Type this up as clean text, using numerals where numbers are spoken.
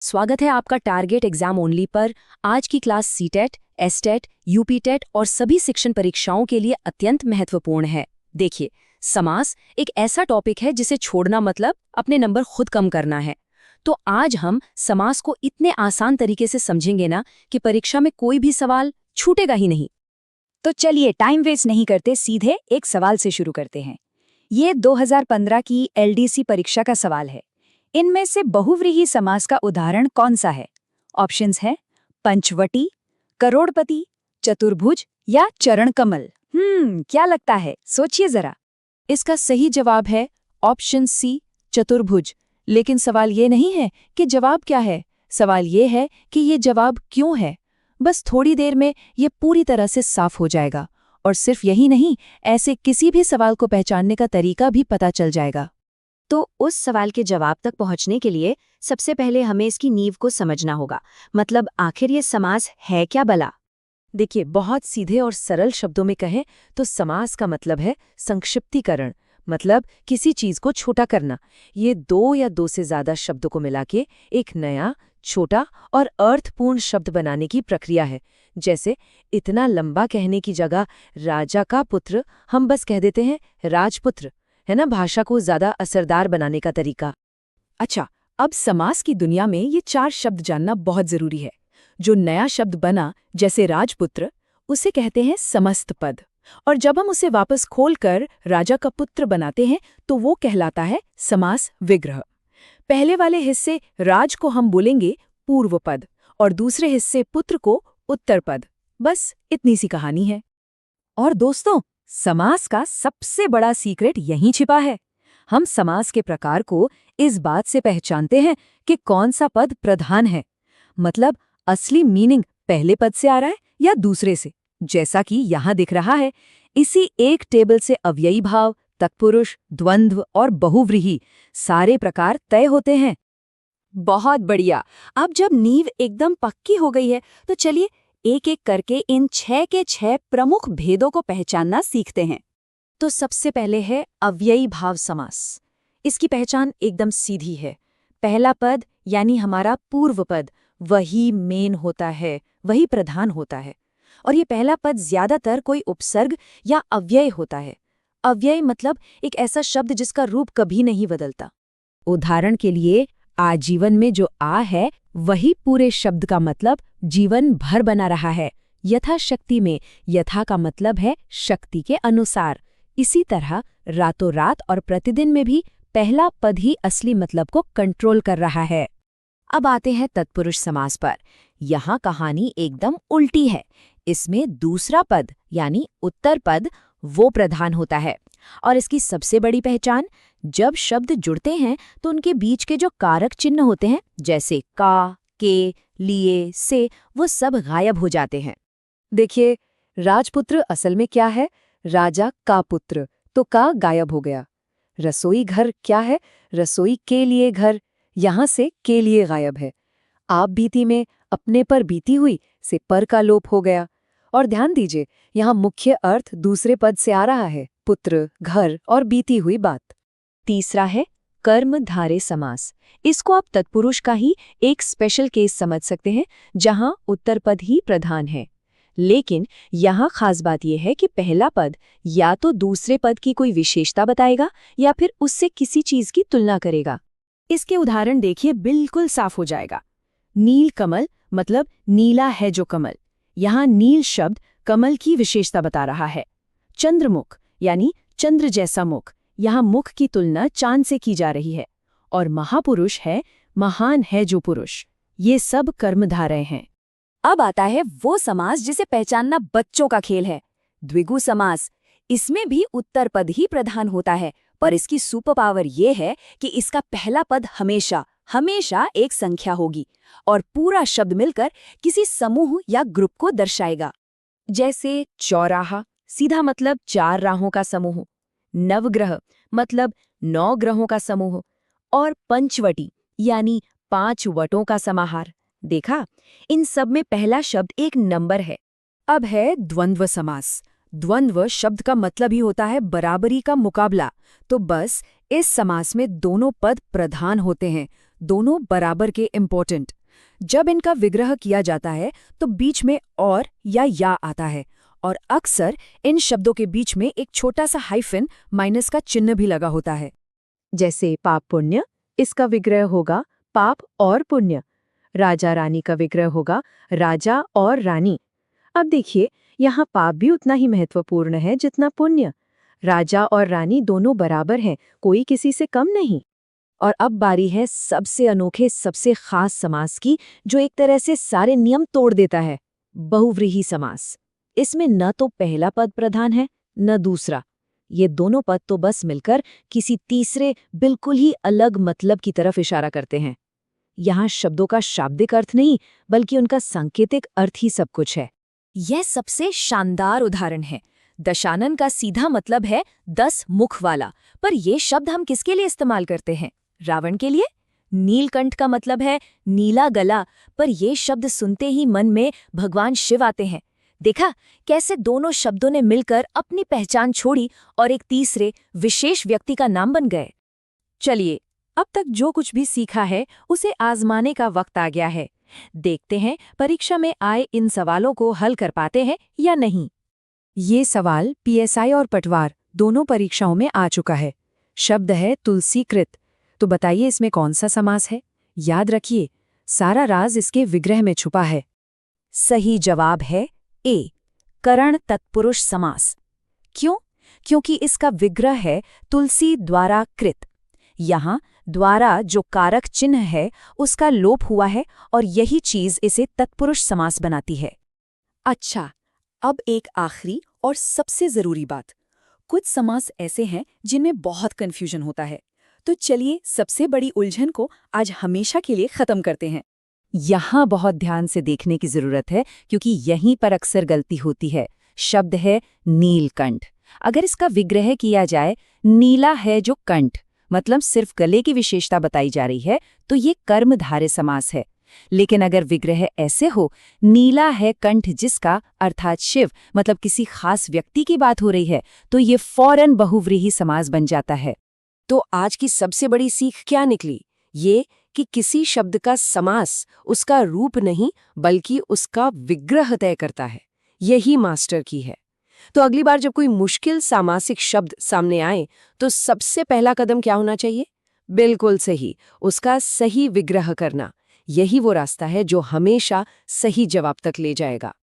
स्वागत है आपका टारगेट एग्जाम ओनली पर। आज की क्लास सीटेट, एसटेट, यूपीटेट और सभी शिक्षण परीक्षाओं के लिए अत्यंत महत्वपूर्ण है। देखिए, समास एक ऐसा टॉपिक है जिसे छोड़ना मतलब अपने नंबर खुद कम करना है। तो आज हम समास को इतने आसान तरीके से समझेंगे ना कि परीक्षा में कोई भी सवाल छूटेगा ही नहीं। तो चलिए टाइम वेस्ट नहीं करते, सीधे एक सवाल से शुरू करते हैं। ये 2015 की एलडीसी परीक्षा का सवाल है। इनमें से बहुव्रीहि समास का उदाहरण कौन सा है? ऑप्शंस है पंचवटी, करोड़पति, चतुर्भुज या चरण कमल। क्या लगता है? सोचिए जरा। इसका सही जवाब है ऑप्शन सी, चतुर्भुज। लेकिन सवाल ये नहीं है कि जवाब क्या है, सवाल ये है कि ये जवाब क्यों है। बस थोड़ी देर में ये पूरी तरह से साफ हो जाएगा। और सिर्फ यही नहीं, ऐसे किसी भी सवाल को पहचानने का तरीका भी पता चल जाएगा। तो उस सवाल के जवाब तक पहुंचने के लिए सबसे पहले हमें इसकी नींव को समझना होगा। मतलब आखिर ये समास है क्या भला? देखिए, बहुत सीधे और सरल शब्दों में कहें तो समास का मतलब है संक्षिप्तीकरण, मतलब किसी चीज को छोटा करना। ये दो या दो से ज्यादा शब्दों को मिला के एक नया, छोटा और अर्थपूर्ण शब्द बनाने की प्रक्रिया है। जैसे इतना लंबा कहने की जगह राजा का पुत्र हम बस कह देते हैं राजपुत्र, है ना, भाषा को ज्यादा असरदार बनाने का तरीका। अच्छा, अब समास की दुनिया में ये 4 शब्द जानना बहुत जरूरी है। जो नया शब्द बना, जैसे राजपुत्र, उसे कहते हैं समस्त पद। और जब हम उसे वापस खोलकर राजा का पुत्र बनाते हैं तो वो कहलाता है समास विग्रह। पहले वाले हिस्से राज को हम बोलेंगे पूर्व पद और दूसरे हिस्से पुत्र को उत्तर पद। बस इतनी सी कहानी है। और दोस्तों, समास का सबसे बड़ा सीक्रेट यहीं छिपा है। हम समास के प्रकार को इस बात से पहचानते हैं कि कौन सा पद प्रधान है, मतलब असली मीनिंग पहले पद से आ रहा है या दूसरे से। जैसा कि यहाँ दिख रहा है, इसी एक टेबल से अव्ययी भाव, तत्पुरुष, द्वंद्व और बहुव्रीहि सारे प्रकार तय होते हैं। बहुत बढ़िया। अब जब नींव एकदम पक्की हो गई है तो चलिए एक एक करके इन 6 के 6 प्रमुख भेदों को पहचानना सीखते हैं। तो सबसे पहले है अव्ययी भाव समास। इसकी पहचान एकदम सीधी है। पहला पद यानी हमारा पूर्व पद वही मेन होता है, वही प्रधान होता है। और ये पहला पद ज्यादातर कोई उपसर्ग या अव्यय होता है। अव्यय मतलब एक ऐसा शब्द जिसका रूप कभी नहीं बदलता। उदाहरण के लिए, आजीवन में जो आ है वही पूरे शब्द का मतलब जीवन भर बना रहा है। यथाशक्ति में यथा का मतलब है शक्ति के अनुसार। इसी तरह रातों रात और प्रतिदिन में भी पहला पद ही असली मतलब को कंट्रोल कर रहा है। अब आते हैं तत्पुरुष समास पर। यहाँ कहानी एकदम उल्टी है। इसमें दूसरा पद यानी उत्तर पद वो प्रधान होता है। और इसकी सबसे बड़ी पहचान, जब शब्द जुड़ते हैं तो उनके बीच के जो कारक चिन्ह होते हैं, जैसे का, के, लिए, से, वो सब गायब हो जाते हैं। देखिए, राजपुत्र असल में क्या है? राजा का पुत्र, तो का गायब हो गया। रसोई घर क्या है? रसोई के लिए घर, यहाँ से के लिए गायब है। आप बीती में अपने पर बीती हुई से पर का लोप हो गया। और ध्यान दीजिए, यहाँ मुख्य अर्थ दूसरे पद से आ रहा है, पुत्र, घर और बीती हुई बात। तीसरा है कर्मधारय समास। इसको आप तत्पुरुष का ही एक स्पेशल केस समझ सकते हैं, जहां उत्तर पद ही प्रधान है। लेकिन यहाँ खास बात यह है कि पहला पद या तो दूसरे पद की कोई विशेषता बताएगा या फिर उससे किसी चीज की तुलना करेगा। इसके उदाहरण देखिए, बिल्कुल साफ हो जाएगा। नील कमल मतलब नीला है जो कमल। यहाँ नील शब्द कमल की विशेषता बता रहा है। चंद्रमुख यानी चंद्र जैसा मुख, यहाँ मुख की तुलना चांद से की जा रही है। और महापुरुष है महान है जो पुरुष। ये सब कर्मधारय हैं। अब आता है वो समास जिसे पहचानना बच्चों का खेल है, द्विगु समास। इसमें भी उत्तर पद ही प्रधान होता है, पर इसकी सुपर पावर ये है कि इसका पहला पद हमेशा हमेशा एक संख्या होगी और पूरा शब्द मिलकर किसी समूह या ग्रुप को दर्शाएगा। जैसे चौराहा, सीधा मतलब 4 राहों का समूह। नवग्रह मतलब 9 ग्रहों का समूह। और पंचवटी यानी 5 वटों का समाहार। देखा, इन सब में पहला शब्द एक नंबर है। अब है द्वंद्व समास। द्वंद्व शब्द का मतलब ही होता है बराबरी का मुकाबला। तो बस इस समास में दोनों पद प्रधान होते हैं, दोनों बराबर के इम्पोर्टेंट। जब इनका विग्रह किया जाता है तो बीच में और या आता है, और अक्सर इन शब्दों के बीच में एक छोटा सा हाइफन माइनस का चिन्ह भी लगा होता है। जैसे पाप पुण्य, इसका विग्रह होगा पाप और पुण्य। राजा रानी का विग्रह होगा राजा और रानी। अब देखिए, यहाँ पाप भी उतना ही महत्वपूर्ण है जितना पुण्य। राजा और रानी दोनों बराबर हैं, कोई किसी से कम नहीं। और अब बारी है सबसे अनोखे, सबसे खास समास की, जो एक तरह से सारे नियम तोड़ देता है, बहुव्रीहि समास। इसमें न तो पहला पद प्रधान है न दूसरा। ये दोनों पद तो बस मिलकर किसी तीसरे बिल्कुल ही अलग मतलब की तरफ इशारा करते हैं। यहाँ शब्दों का शाब्दिक अर्थ नहीं, बल्कि उनका सांकेतिक अर्थ ही सब कुछ है। यह सबसे शानदार उदाहरण है। दशानन का सीधा मतलब है 10 मुख वाला, पर ये शब्द हम किसके लिए इस्तेमाल करते हैं? रावण के लिए। नीलकंठ का मतलब है नीला गला, पर ये शब्द सुनते ही मन में भगवान शिव आते हैं। देखा कैसे दोनों शब्दों ने मिलकर अपनी पहचान छोड़ी और एक तीसरे विशेष व्यक्ति का नाम बन गए। चलिए, अब तक जो कुछ भी सीखा है उसे आजमाने का वक्त आ गया है। देखते हैं परीक्षा में आए इन सवालों को हल कर पाते हैं या नहीं। ये सवाल पीएसआई और पटवार दोनों परीक्षाओं में आ चुका है। शब्द है तुलसीकृत। तो बताइए इसमें कौन सा समास है? याद रखिए, सारा राज इसके विग्रह में छुपा है। सही जवाब है ए, करण तत्पुरुष समास। क्यों? क्योंकि इसका विग्रह है तुलसी द्वारा कृत। यहाँ द्वारा जो कारक चिन्ह है उसका लोप हुआ है, और यही चीज इसे तत्पुरुष समास बनाती है। अच्छा, अब एक आखिरी और सबसे जरूरी बात। कुछ समास ऐसे हैं जिनमें बहुत कंफ्यूजन होता है, तो चलिए सबसे बड़ी उलझन को आज हमेशा के लिए खत्म करते हैं। यहाँ बहुत ध्यान से देखने की जरूरत है, क्योंकि यहीं पर अक्सर गलती होती है। शब्द है नीलकंठ। अगर इसका विग्रह किया जाए नीला है जो कंठ, मतलब सिर्फ गले की विशेषता बताई जा रही है, तो ये कर्मधारय समास है। लेकिन अगर विग्रह ऐसे हो नीला है कंठ जिसका, अर्थात शिव, मतलब किसी खास व्यक्ति की बात हो रही है, तो ये फौरन बहुव्रीहि समास बन जाता है। तो आज की सबसे बड़ी सीख क्या निकली? ये कि किसी शब्द का समास उसका रूप नहीं, बल्कि उसका विग्रह तय करता है। यही मास्टर की है। तो अगली बार जब कोई मुश्किल सामासिक शब्द सामने आए, तो सबसे पहला कदम क्या होना चाहिए? बिल्कुल सही, उसका सही विग्रह करना। यही वो रास्ता है जो हमेशा सही जवाब तक ले जाएगा।